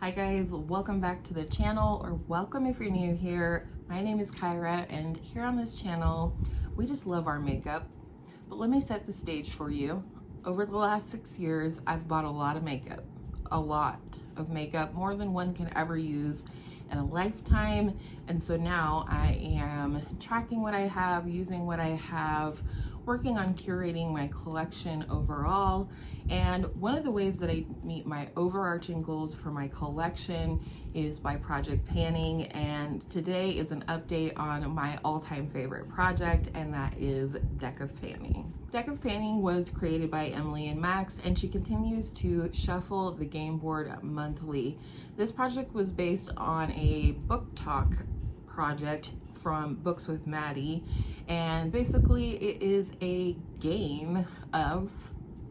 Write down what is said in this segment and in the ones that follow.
Hi guys, welcome back to the channel, or welcome if you're new here. My name is Kyra, and here on this channel, we just love our makeup. But let me set the stage for you. Over the last 6 years, I've bought a lot of makeup. A lot of makeup, more than one can ever use in a lifetime. And so now I am tracking what I have, using what I have, working on curating my collection overall. And one of the ways that I meet my overarching goals for my collection is by project panning. And today is an update on my all-time favorite project, and that is Deck of Panning. Deck of Panning was created by Emily and Max, and she continues to shuffle the game board monthly. This project was based on a book talk project from Books with Maddie, and basically it is a game of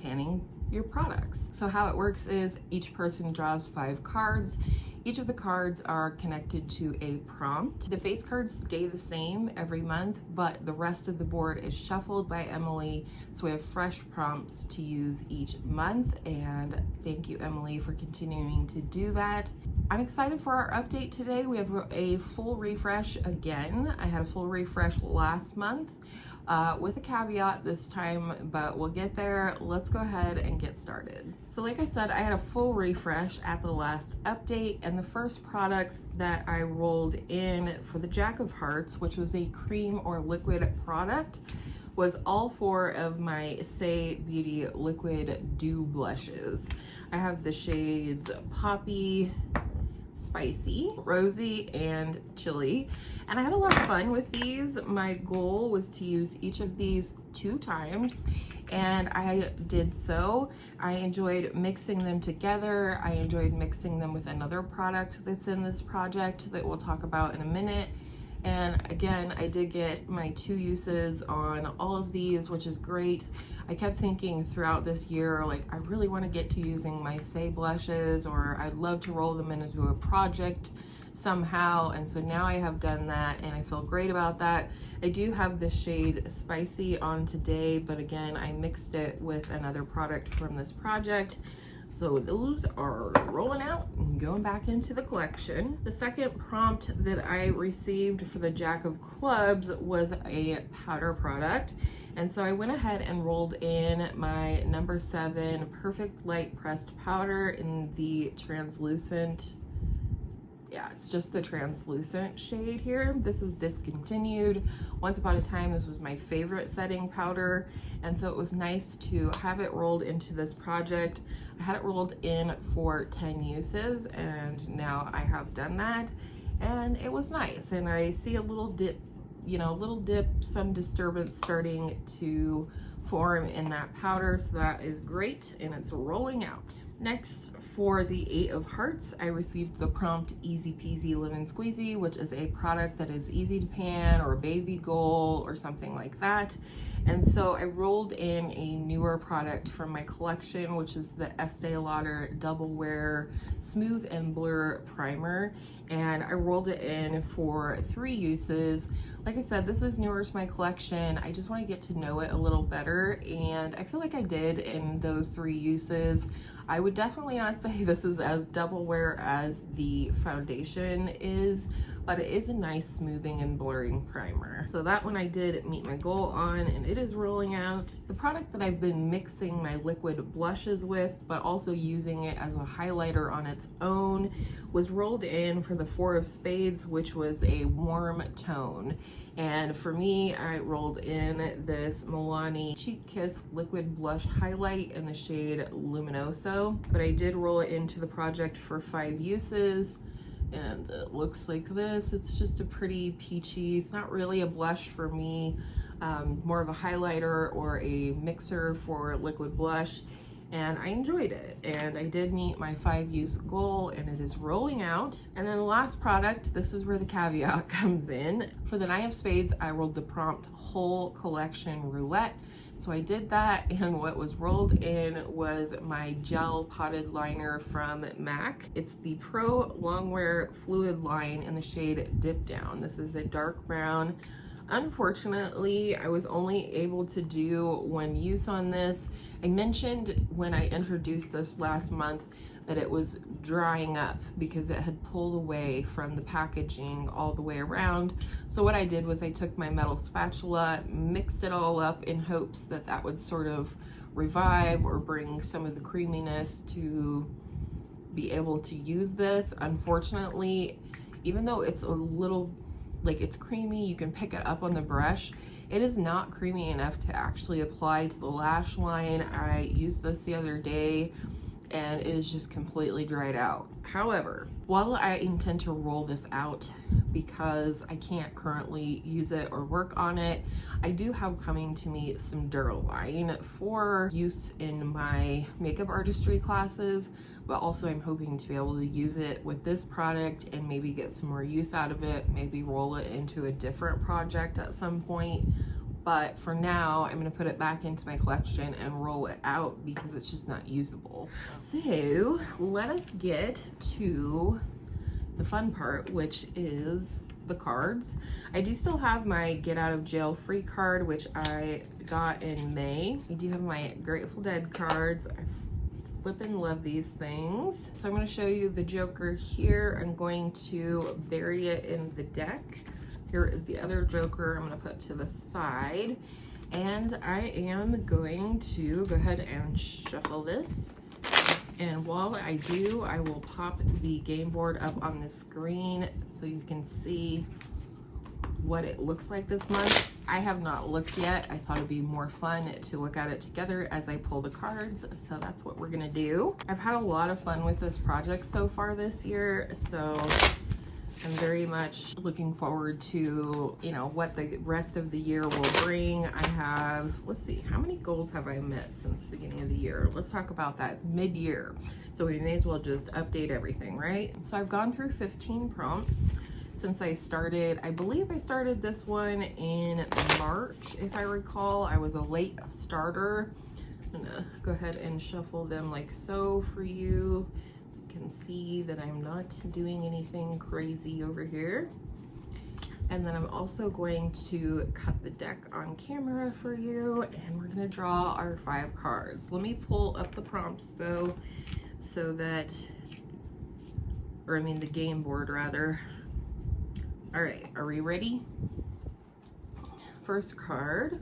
panning your products. So how it works is each person draws 5 cards. Each of the cards are connected to a prompt. The face cards stay the same every month, but the rest of the board is shuffled by Emily, so we have fresh prompts to use each month, and thank you, Emily, for continuing to do that. I'm excited for our update today. We have a full refresh again. I had a full refresh last month with a caveat this time, but we'll get there. Let's go ahead and get started. So like I said, I had a full refresh at the last update, and the first products that I rolled in for the Jack of Hearts, which was a cream or liquid product, was all 4 of my Saie Beauty liquid dew blushes. I have the shades Poppy, Spicy, Rosy, and Chili, and I had a lot of fun with these. My goal was to use each of these 2 times, and I did so. I enjoyed mixing them together. I enjoyed mixing them with another product that's in this project that we'll talk about in a minute. And again, I did get my 2 uses on all of these, which is great. I kept thinking throughout this year, like, I really want to get to using my Saie blushes, or I'd love to roll them into a project somehow. And so now I have done that, and I feel great about that. I do have the shade Spicy on today, but again, I mixed it with another product from this project. So those are rolling out and going back into the collection. The second prompt that I received for the Jack of Clubs was a powder product. And so I went ahead and rolled in my number 7 Perfect Light Pressed Powder in the translucent, it's just the translucent shade here. This is discontinued. Once upon a time, this was my favorite setting powder, and so it was nice to have it rolled into this project. I had it rolled in for 10 uses, and now I have done that, and it was nice. And I see a little dip, some disturbance starting to form in that powder, so that is great, and it's rolling out. Next, for the 8 of Hearts, I received the prompt Easy Peasy Lemon Squeezy, which is a product that is easy to pan, or a baby goal, or something like that. And so I rolled in a newer product from my collection, which is the Estee Lauder Double Wear Smooth and Blur Primer. And I rolled it in for 3 uses. Like I said, this is newer to my collection. I just want to get to know it a little better, and I feel like I did in those 3 uses. I would definitely not say this is as double wear as the foundation is, but it is a nice smoothing and blurring primer. So that one I did meet my goal on, and it is rolling out. The product that I've been mixing my liquid blushes with, but also using it as a highlighter on its own, was rolled in for the 4 of Spades, which was a warm tone. And for me, I rolled in this Milani Cheek Kiss Liquid Blush Highlight in the shade Luminoso. But I did roll it into the project for 5 uses, and it looks like this. It's just a pretty peachy, it's not really a blush for me, more of a highlighter or a mixer for liquid blush. And I enjoyed it, and I did meet my 5 use goal, and it is rolling out. And then the last product, this is where the caveat comes in. For the 9 of Spades, I rolled the prompt Whole Collection Roulette. So I did that, and what was rolled in was my gel potted liner from MAC. It's the Pro Longwear Fluid Line in the shade Dip Down. This is a dark brown. Unfortunately, I was only able to do one use on this. I mentioned when I introduced this last month that it was drying up because it had pulled away from the packaging all the way around. So what I did was I took my metal spatula, mixed it all up in hopes that that would sort of revive or bring some of the creaminess to be able to use this. Unfortunately, even though it's a little, like, it's creamy, you can pick it up on the brush, it is not creamy enough to actually apply to the lash line. I used this the other day and it is just completely dried out. However, while I intend to roll this out because I can't currently use it or work on it, I do have coming to me some Duraline for use in my makeup artistry classes, but also I'm hoping to be able to use it with this product and maybe get some more use out of it, maybe roll it into a different project at some point. But for now, I'm gonna put it back into my collection and roll it out because it's just not usable. So let us get to the fun part, which is the cards. I do still have my get out of jail free card, which I got in May. I do have my Grateful Dead cards. I flippin' love these things. So I'm gonna show you the Joker here. I'm going to bury it in the deck. Here is the other Joker I'm gonna put to the side. And I am going to go ahead and shuffle this. And while I do, I will pop the game board up on the screen so you can see what it looks like this month. I have not looked yet. I thought it'd be more fun to look at it together as I pull the cards. So that's what we're gonna do. I've had a lot of fun with this project so far this year. So I'm very much looking forward to, you know, what the rest of the year will bring. I have, let's see, how many goals have I met since the beginning of the year? Let's talk about that mid-year. So we may as well just update everything, right? So I've gone through 15 prompts since I started. I believe I started this one in March, if I recall. I was a late starter. I'm gonna go ahead and shuffle them like so for you. Can see that I'm not doing anything crazy over here. And then I'm also going to cut the deck on camera for you, and we're gonna draw our 5 cards. Let me pull up the prompts though, so that, or I mean the game board rather. All right, are we ready? First card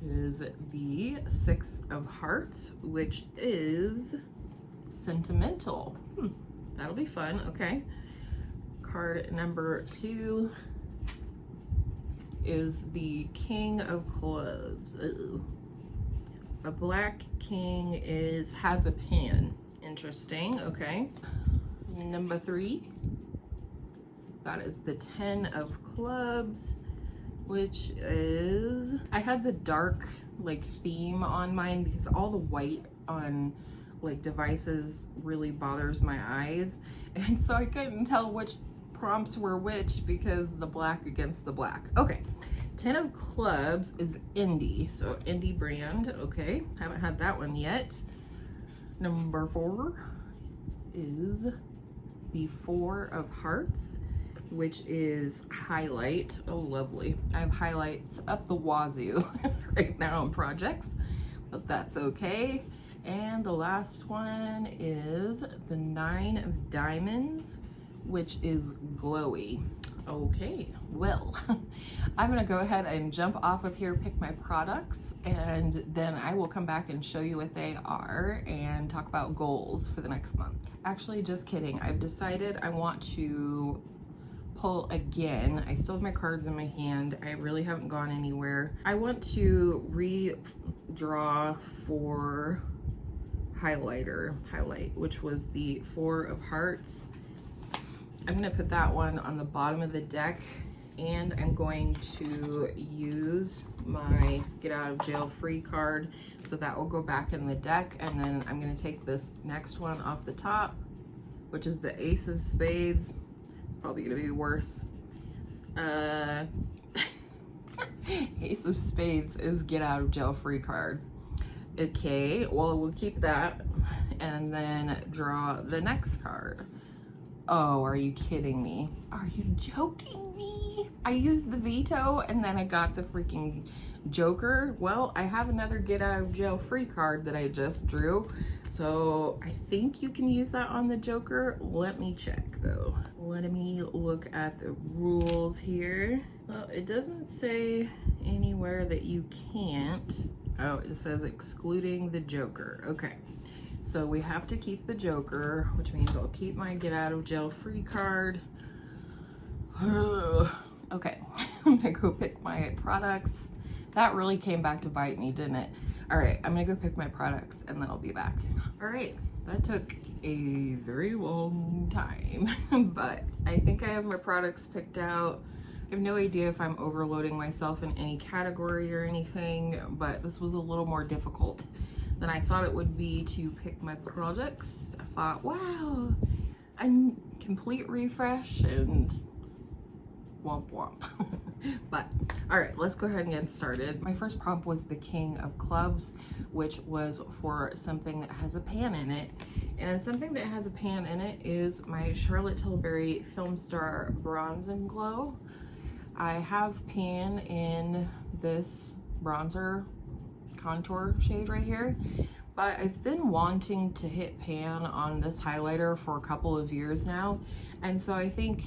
is the 6 of Hearts, which is sentimental. That'll be fun. Okay. Card number 2 is the King of Clubs. Uh-oh. A black king has a pen. Interesting. Okay. Number 3. That is the 10 of Clubs, which is, I had the dark like theme on mine because all the white on like devices really bothers my eyes, and so I couldn't tell which prompts were which because the black against the black. Okay, 10 of Clubs is indie, so indie brand. Okay, haven't had that one yet. Number 4 is the 4 of Hearts, which is highlight. Oh, lovely. I have highlights up the wazoo right now on projects, but that's okay. And the last one is the 9 of Diamonds, which is glowy. Okay, well, I'm gonna go ahead and jump off of here, pick my products, and then I will come back and show you what they are and talk about goals for the next month. Actually, just kidding. I've decided I want to pull again. I still have my cards in my hand. I really haven't gone anywhere. I want to redraw for highlight, which was the 4 of Hearts. I'm gonna put that one on the bottom of the deck, and I'm going to use my get out of jail free card, so that will go back in the deck. And then I'm gonna take this next one off the top, which is the Ace of Spades. Probably gonna be worse. Ace of Spades is get out of jail free card. Okay, well, we'll keep that and then draw the next card. Oh, are you kidding me? Are you joking me? I used the veto and then I got the freaking Joker. Well, I have another get out of jail free card that I just drew. So I think you can use that on the Joker. Let me check though. Let me look at the rules here. Well, it doesn't say anywhere that you can't. Oh, it says excluding the Joker. Okay. So we have to keep the Joker, which means I'll keep my get out of jail free card. Okay, I'm gonna go pick my products. That really came back to bite me, didn't it? All right, I'm gonna go pick my products and then I'll be back. All right, that took a very long time, but I think I have my products picked out. I have no idea if I'm overloading myself in any category or anything, but this was a little more difficult than I thought it would be to pick my products. I thought, wow, I'm complete refresh and womp womp. But all right, let's go ahead and get started. My first prompt was the King of Clubs, which was for something that has a pan in it. And something that has a pan in it is my Charlotte Tilbury Film Star Bronze and Glow. I have pan in this bronzer contour shade right here, but I've been wanting to hit pan on this highlighter for a couple of years now, and so I think,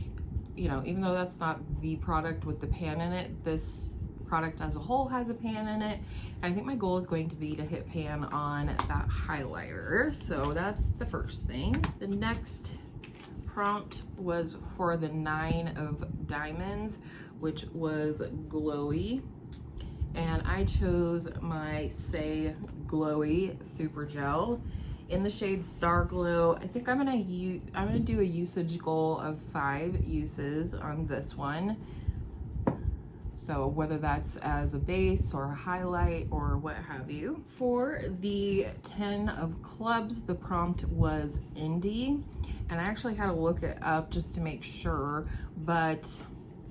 you know, even though that's not the product with the pan in it, this product as a whole has a pan in it, and I think my goal is going to be to hit pan on that highlighter. So that's the first thing. The next prompt was for the 9 of Diamonds, which was glowy. And I chose my Say Glowy Super Gel in the shade Star Glow. I think I'm gonna do a usage goal of 5 uses on this one. So whether that's as a base or a highlight or what have you. For the 10 of Clubs, the prompt was indie, and I actually had to look it up just to make sure, but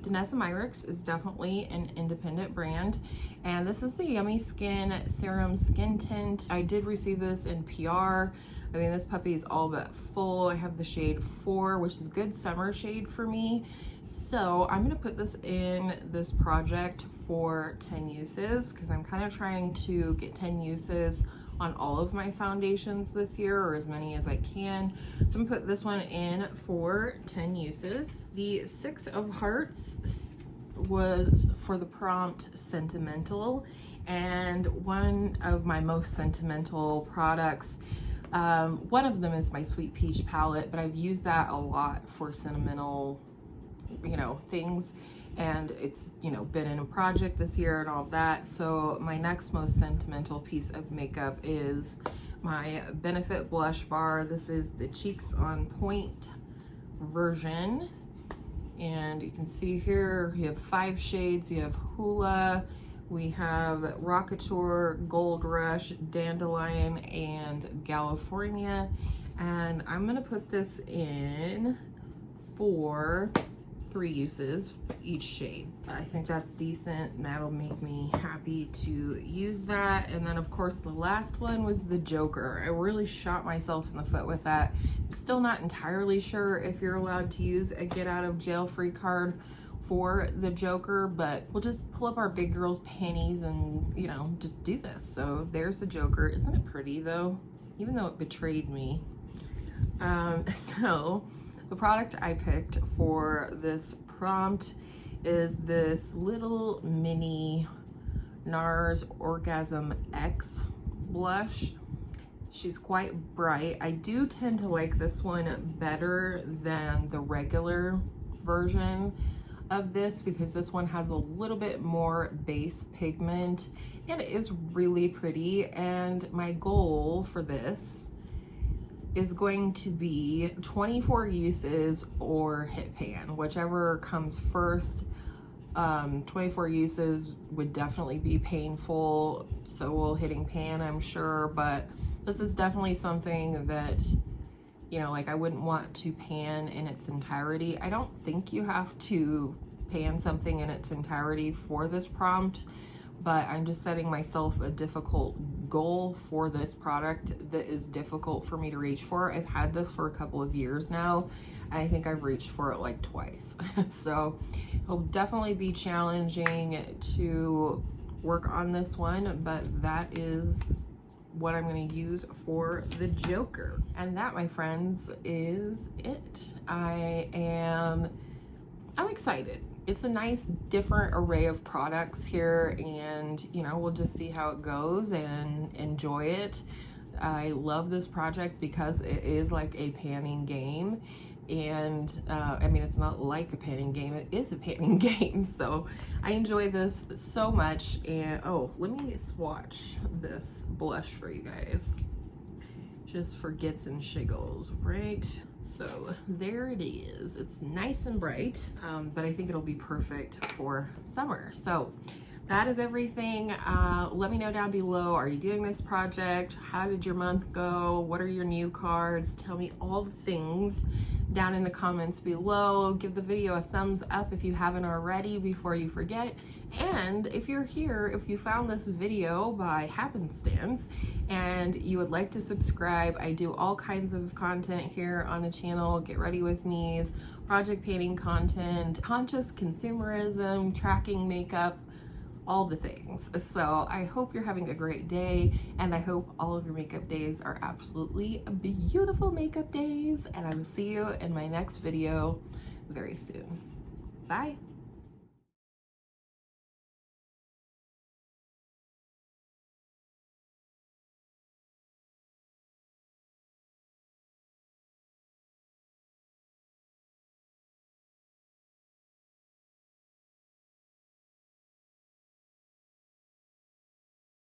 Danessa Myricks is definitely an independent brand, and this is the Yummy Skin Serum Skin Tint. I did receive this in PR. I mean, this puppy is all but full. I have the shade 4, which is good summer shade for me. So I'm gonna put this in this project for 10 uses because I'm kind of trying to get 10 uses on all of my foundations this year, or as many as I can. So I'm gonna put this one in for 10 uses. The 6 of Hearts was for the prompt Sentimental, and one of my most sentimental products, one of them is my Sweet Peach palette, but I've used that a lot for sentimental, you know, things, and it's, you know, been in a project this year and all of that. So my next most sentimental piece of makeup is my Benefit blush bar. This is the Cheeks on Point version, and you can see here we have 5 shades. You have Hula, we have Rockateur, Gold Rush, Dandelion, and California, and I'm gonna put this in for 3 uses each shade. I think that's decent, and that'll make me happy to use that. And then of course the last one was the Joker. I really shot myself in the foot with that. I'm still not entirely sure if you're allowed to use a get out of jail free card for the Joker, but we'll just pull up our big girl's panties and, you know, just do this. So there's the Joker. Isn't it pretty though? Even though it betrayed me. So the product I picked for this prompt is this little mini NARS Orgasm X blush. She's quite bright. I do tend to like this one better than the regular version of this because this one has a little bit more base pigment and it is really pretty. And my goal for this is going to be 24 uses or hit pan, whichever comes first. 24 uses would definitely be painful, so will hitting pan, I'm sure, but this is definitely something that, you know, like I wouldn't want to pan in its entirety. I don't think you have to pan something in its entirety for this prompt, but I'm just setting myself a difficult goal for this product that is difficult for me to reach for. I've had this for a couple of years now, and I think I've reached for it like twice. So it'll definitely be challenging to work on this one, but that is what I'm going to use for the Joker. And that, my friends, is it. I'm excited. It's a nice different array of products here, and you know, we'll just see how it goes and enjoy it. I love this project because it is like a panning game, and I mean, it's not like a panning game, it is a panning game. So I enjoy this so much. And oh, let me swatch this blush for you guys, just for gits and shiggles, right? So there it is. It's nice and bright, but I think it'll be perfect for summer. So that is everything. Let me know down below, are you doing this project? How did your month go? What are your new cards? Tell me all the things down in the comments below. Give the video a thumbs up if you haven't already before you forget. And if you're here, if you found this video by happenstance and you would like to subscribe, I do all kinds of content here on the channel. Get ready with me's, project painting content, conscious consumerism, tracking makeup, all the things. So I hope you're having a great day, and I hope all of your makeup days are absolutely beautiful makeup days, and I will see you in my next video very soon. Bye.